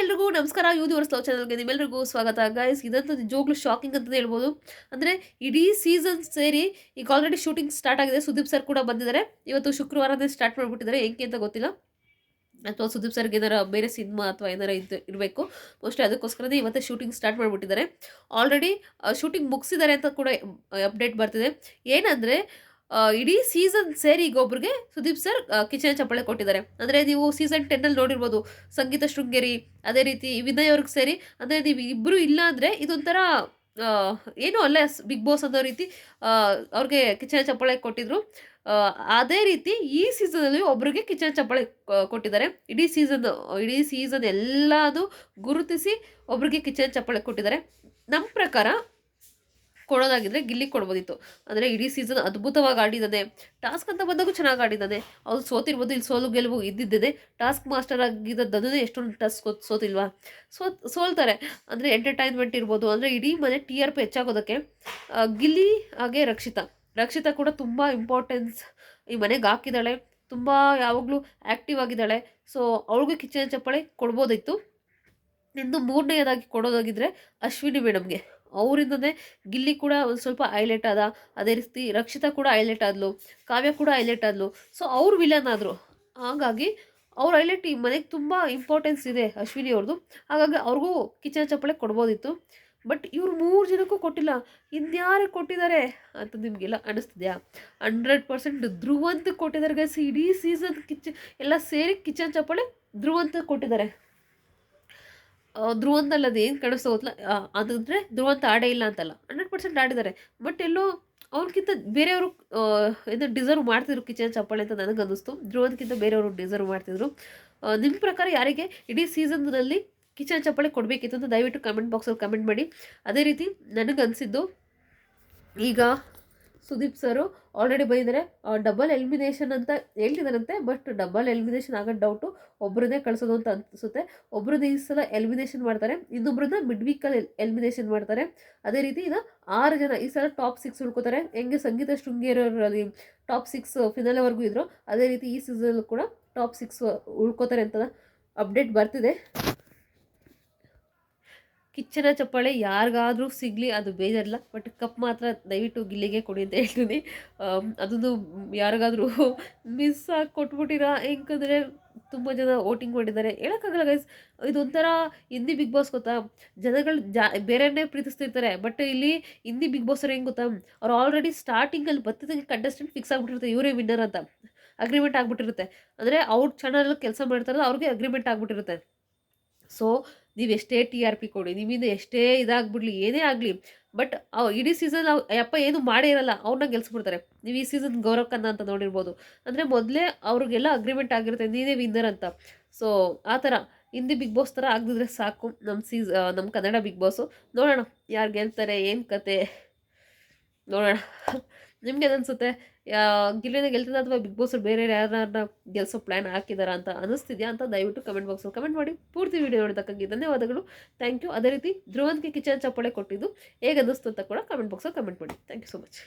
ಎಲ್ರಿಗೂ ನಮಸ್ಕಾರ. Universe love ಚಾನಲ್ಗೆ ನಿಮ್ಮೆಲ್ಲರಿಗೂ ಸ್ವಾಗತ. ಗೈಸ್, ಇದಂತೂ ನಿಜವಾಗ್ಲೂ ಶಾಕಿಂಗ್ ಅಂತಲೇ ಹೇಳ್ಬೋದು. ಅಂದರೆ ಇಡೀ ಸೀಸನ್ ಸೇರಿ ಈಗ ಆಲ್ರೆಡಿ ಶೂಟಿಂಗ್ ಸ್ಟಾರ್ಟ್ ಆಗಿದೆ. ಸುದೀಪ್ ಸರ್ ಕೂಡ ಬಂದಿದ್ದಾರೆ. ಇವತ್ತು ಶುಕ್ರವಾರನೇ ಸ್ಟಾರ್ಟ್ ಮಾಡಿಬಿಟ್ಟಿದ್ದಾರೆ. ಹೆಂಗೆ ಅಂತ ಗೊತ್ತಿಲ್ಲ, ಅಥವಾ ಸುದೀಪ್ ಸರ್ಗೆ ಏನಾರ ಬೇರೆ ಸಿನಿಮಾ ಅಥವಾ ಏನಾರ ಇರಬೇಕು. ಮೋಸ್ಟ್ಲಿ ಅದಕ್ಕೋಸ್ಕರನೇ ಇವತ್ತೇ ಶೂಟಿಂಗ್ ಸ್ಟಾರ್ಟ್ ಮಾಡಿಬಿಟ್ಟಿದ್ದಾರೆ. ಆಲ್ರೆಡಿ ಶೂಟಿಂಗ್ ಮುಗಿಸಿದ್ದಾರೆ ಅಂತ ಕೂಡ ಅಪ್ಡೇಟ್ ಬರ್ತಿದೆ. ಏನಂದರೆ ಇಡೀ ಸೀಸನ್ ಸೇರಿ ಈಗ ಒಬ್ರಿಗೆ ಸುದೀಪ್ ಸರ್ ಕಿಚನ್ ಚಪ್ಪಾಳೆ ಕೊಟ್ಟಿದ್ದಾರೆ. ಅಂದರೆ ನೀವು ಸೀಸನ್ 10 ನೋಡಿರ್ಬೋದು, ಸಂಗೀತ ಶೃಂಗೇರಿ, ಅದೇ ರೀತಿ ವಿನಯ್ ಅವ್ರಿಗೆ ಸೇರಿ. ಅಂದರೆ ನೀವು ಇಬ್ಬರು ಇಲ್ಲ ಅಂದರೆ ಇದೊಂಥರ ಏನೂ ಅಲ್ಲ, ಬಿಗ್ ಬಾಸ್ ಅನ್ನೋ ರೀತಿ ಅವ್ರಿಗೆ ಕಿಚನ್ ಚಪ್ಪಾಳೆ ಕೊಟ್ಟಿದ್ರು. ಅದೇ ರೀತಿ ಈ ಸೀಸನಲ್ಲಿ ಒಬ್ರಿಗೆ ಕಿಚನ್ ಚಪ್ಪಾಳೆ ಕೊಟ್ಟಿದ್ದಾರೆ. ಇಡೀ ಸೀಸನ್ ಎಲ್ಲದು ಗುರುತಿಸಿ ಒಬ್ರಿಗೆ ಕಿಚನ್ ಚಪ್ಪಾಳೆ ಕೊಟ್ಟಿದ್ದಾರೆ. ನಮ್ಮ ಪ್ರಕಾರ ಕೊಡೋದಾಗಿದ್ರೆ ಗಿಲ್ಲಿ ಕೊಡ್ಬೋದಿತ್ತು. ಅಂದರೆ ಇಡೀ ಸೀಸನ್ ಅದ್ಭುತವಾಗಿ ಆಡಿದ್ದಾನೆ. ಟಾಸ್ಕ್ ಅಂತ ಬಂದಾಗೂ ಚೆನ್ನಾಗಿ ಆಡಿದ್ದಾನೆ. ಅವ್ರು ಸೋತಿರ್ಬೋದು, ಇಲ್ಲಿ ಸೋಲು ಗೆಲುವು ಇದ್ದಿದ್ದೇನೆ. ಟಾಸ್ಕ್ ಮಾಸ್ಟರ್ ಆಗಿದ್ದದನ್ನೇ ಎಷ್ಟೊಂದು ಟಾಸ್ಕ್ ಸೋತಿಲ್ವಾ, ಸೋಲ್ತಾರೆ. ಅಂದರೆ ಎಂಟರ್ಟೈನ್ಮೆಂಟ್ ಇರ್ಬೋದು. ಅಂದರೆ ಇಡೀ ಮನೆ TRP ಹೆಚ್ಚಾಗೋದಕ್ಕೆ ಗಿಲ್ಲಿ ಹಾಗೆ ರಕ್ಷಿತಾ ಕೂಡ ತುಂಬ ಇಂಪಾರ್ಟೆನ್ಸ್ ಈ ಮನೆಗೆ ಹಾಕಿದ್ದಾಳೆ. ತುಂಬ ಯಾವಾಗಲೂ ಆ್ಯಕ್ಟಿವ್ ಆಗಿದ್ದಾಳೆ. ಸೊ ಅವಳಿಗೆ ಕಿಚನ್ ಚಪ್ಪಾಳೆ ಕೊಡ್ಬೋದಿತ್ತು. ಇನ್ನು ಮೂರನೇದಾಗಿ ಕೊಡೋದಾಗಿದ್ದರೆ ಅಶ್ವಿನಿ ಮೇಡಮ್ಗೆ. ಅವರಿಂದನೇ ಗಿಲ್ಲಿ ಕೂಡ ಒಂದು ಸ್ವಲ್ಪ ಹೈಲೈಟ್ ಆದ. ಅದೇ ರೀತಿ ರಕ್ಷಿತಾ ಕೂಡ ಹೈಲೈಟ್ ಆದಳು, ಕಾವ್ಯ ಕೂಡ ಹೈಲೈಟ್ ಆದಳು. ಸೊ ಅವ್ರು ವಿಲನ್ ಆದರು. ಹಾಗಾಗಿ ಅವ್ರ ಹೈಲೈಟ್ ಈ ಮನೆಗೆ ತುಂಬ ಇಂಪಾರ್ಟೆನ್ಸ್ ಇದೆ ಅಶ್ವಿನಿ ಅವ್ರದ್ದು. ಹಾಗಾಗಿ ಅವ್ರಿಗೂ ಕಿಚನ್ ಚಪ್ಪಾಳೆ ಕೊಡ್ಬೋದಿತ್ತು. ಬಟ್ ಇವ್ರು 3 ಜನಕ್ಕೂ ಕೊಟ್ಟಿಲ್ಲ. ಇನ್ಯಾರಿಗೆ ಕೊಟ್ಟಿದ್ದಾರೆ ಅಂತ ನಿಮಗೆಲ್ಲ ಅನ್ನಿಸ್ತಿದೆಯಾ? 100% ಧ್ರುವಂತ ಕೊಟ್ಟಿದ್ದಾರೆ ಗೈಸ್. ಇಡೀ ಸೀಸನ್ ಎಲ್ಲ ಸೇರಿ ಕಿಚನ್ ಚಪ್ಪಾಳೆ ಧ್ರುವಂತ ಕೊಟ್ಟಿದ್ದಾರೆ. ಧ್ರುವಂತಲ್ಲ, ಅದು ಏನು ಕಾಣಿಸ್ತಾ ಗೊತ್ತಿಲ್ಲ. ಅದಂದರೆ ಧ್ರುವಂತ ಆಡೇ ಇಲ್ಲ ಅಂತಲ್ಲ, 100% ಆಡಿದ್ದಾರೆ. ಬಟ್ ಎಲ್ಲೋ ಅವ್ರಿಗಿಂತ ಬೇರೆಯವರು ಏನು ಡಿಸರ್ವ್ ಮಾಡ್ತಿದ್ರು ಕಿಚನ್ ಚಪ್ಪಾಳೆ ಅಂತ ನನಗೆ ಅನ್ನಿಸ್ತು. ಧ್ರುವಂತಕ್ಕಿಂತ ಬೇರೆಯವರು ಡಿಸರ್ವ್ ಮಾಡ್ತಿದ್ರು. ನಿಮ್ಮ ಪ್ರಕಾರ ಯಾರಿಗೆ ಇಡೀ ಸೀಸನ್ನಲ್ಲಿ ಕಿಚನ್ ಚಪ್ಪಾಳೆ ಕೊಡಬೇಕಿತ್ತು ಅಂತ ದಯವಿಟ್ಟು ಕಮೆಂಟ್ ಬಾಕ್ಸಲ್ಲಿ ಕಮೆಂಟ್ ಮಾಡಿ. ಅದೇ ರೀತಿ ನನಗನ್ಸಿದ್ದು, ಈಗ ಸುದೀಪ್ ಸರು ಆಲ್ರೆಡಿ ಬಂದಿದ್ದಾರೆ. ಡಬಲ್ ಎಲಿಮಿನೇಷನ್ ಅಂತ ಹೇಳ್ತಿದ್ದಾರಂತೆ. ಬಟ್ ಡಬಲ್ ಎಲಿಮಿನೇಷನ್ ಆಗೋದು ಡೌಟು. ಒಬ್ಬರನ್ನೇ ಕಳಿಸೋದು ಅಂತ ಅನಿಸುತ್ತೆ. ಒಬ್ಬರದ್ದು ಈ ಸಲ ಎಲಿಮಿನೇಷನ್ ಮಾಡ್ತಾರೆ, ಇನ್ನೊಬ್ಬರನ್ನ ಮಿಡ್ ವೀಕಲ್ಲಿ ಎಲಿಮಿನೇಷನ್ ಮಾಡ್ತಾರೆ. ಅದೇ ರೀತಿ ಈಗ 6 ಜನ ಈ ಸಲ ಟಾಪ್ 6 ಉಳ್ಕೋತಾರೆ. ಹೆಂಗೆ ಸಂಗೀತ ಶೃಂಗೇರಿಯಲ್ಲಿ ಟಾಪ್ 6 ಫಿನಾಲೆವರೆಗೂ ಇದ್ರು, ಅದೇ ರೀತಿ ಈ ಸೀಸನ್ ಕೂಡ ಟಾಪ್ 6 ಉಳ್ಕೋತಾರೆ ಅಂತ ಅಪ್ಡೇಟ್ ಬರ್ತಿದೆ. ಕಿಚ್ಚನ ಚಪ್ಪಾಳೆ ಯಾರಿಗಾದರೂ ಸಿಗಲಿ, ಅದು ಬೇಜಾರಿಲ್ಲ. ಬಟ್ ಕಪ್ ಮಾತ್ರ ದಯವಿಟ್ಟು ಗಿಲ್ಲಿಗೆ ಕೊಡಿ ಅಂತ ಹೇಳ್ತೀನಿ. ಅದನ್ನು ಯಾರಿಗಾದರೂ ಮಿಸ್ ಆಗಿ ಕೊಟ್ಬಿಟ್ಟಿರಾ, ಹೆಂಗಂದರೆ ತುಂಬ ಜನ ವೋಟಿಂಗ್ ಮಾಡಿದ್ದಾರೆ. ಹೇಳೋಕ್ಕಾಗಲ್ಲ ಗೈಸ್. ಇದೊಂಥರ ಹಿಂದಿ ಬಿಗ್ ಬಾಸ್ ಗೊತ್ತಾ, ಜನಗಳು ಬೇರೆಯೇ ಪ್ರೀತಿಸ್ತಿರ್ತಾರೆ. ಬಟ್ ಇಲ್ಲಿ ಹಿಂದಿ ಬಿಗ್ ಬಾಸ್ ಅವ್ರು ಹೆಂಗೆ ಗೊತ್ತಾ, ಅವ್ರು ಆಲ್ರೆಡಿ ಸ್ಟಾರ್ಟಿಂಗಲ್ಲಿ ಬತ್ತಿದಂಗೆ ಕಂಟೆಸ್ಟೆಂಟ್ ಫಿಕ್ಸ್ ಆಗಿಬಿಟ್ಟಿರುತ್ತೆ, ಇವರೇ ವಿನ್ನರ್ ಅಂತ ಅಗ್ರಿಮೆಂಟ್ ಆಗಿಬಿಟ್ಟಿರುತ್ತೆ. ಅಂದರೆ ಅವ್ರ ಚಾನಲ್ ಕೆಲಸ ಮಾಡ್ತಾರಲ್ಲ, ಅವ್ರಿಗೆ ಅಗ್ರಿಮೆಂಟ್ ಆಗಿಬಿಟ್ಟಿರುತ್ತೆ. ಸೊ ನೀವು ಎಷ್ಟೇ TRP ಕೊಡಿ, ನಿಮ್ಮಿಂದ ಎಷ್ಟೇ ಇದಾಗ್ಬಿಡ್ಲಿ, ಏನೇ ಆಗಲಿ, ಬಟ್ ಇಡೀ ಸೀಸನ್ ಯಪ್ಪ ಏನು ಮಾಡೇ ಇರಲ್ಲ, ಅವ್ರನ್ನ ಗೆಲ್ಸ್ಬಿಡ್ತಾರೆ. ನೀವು ಈ ಸೀಸನ್ ಗೌರವ್ ಖನ್ನಾ ಅಂತ ನೋಡಿರ್ಬೋದು. ಅಂದರೆ ಮೊದಲೇ ಅವ್ರಿಗೆಲ್ಲ ಅಗ್ರಿಮೆಂಟ್ ಆಗಿರುತ್ತೆ, ನೀನೇ ವಿನ್ನರ್ ಅಂತ. ಸೊ ಆ ಥರ ಹಿಂದಿ ಬಿಗ್ ಬಾಸ್ ಥರ ಆಗದಿದ್ರೆ ಸಾಕು ನಮ್ಮ ಕನ್ನಡ ಬಿಗ್ ಬಾಸು. ನೋಡೋಣ ಯಾರು ಗೆಲ್ತಾರೆ, ಏನು ಕತೆ ನೋಡೋಣ. ನಿಮ್ಗೆ ಅನಿಸುತ್ತೆ, ಗಿಲ್ಲಿನ ಗೆಲ್ತಿದ್ದ ಅಥವಾ ಬಿಗ್ ಬಾಸ್ ಬೇರೆ ಯಾರನ್ನ ಗೆಲ್ಸೋ ಪ್ಲ್ಯಾನ್ ಹಾಕಿದಾರಾ ಅಂತ ಅನಿಸ್ತಿದೆಯಾ ಅಂತ ದಯವಿಟ್ಟು ಕಮೆಂಟ್ ಬಾಕ್ಸಲ್ಲಿ ಕಮೆಂಟ್ ಮಾಡಿ. ಪೂರ್ತಿ ವೀಡಿಯೋ ನೋಡೋದಕ್ಕಾಗಿ ಧನ್ಯವಾದಗಳು. Thank you. ಅದೇ ರೀತಿ ಧ್ರುವಂತ್ಗೆ ಕಿಚನ್ ಚಪ್ಪಾಳೆ ಕೊಟ್ಟಿದ್ದು ಹೇಗೆ ಅನ್ನಿಸ್ತು ಅಂತ ಕೂಡ ಕಮೆಂಟ್ ಬಾಕ್ಸಲ್ಲಿ ಕಮೆಂಟ್ ಮಾಡಿ. Thank you so much.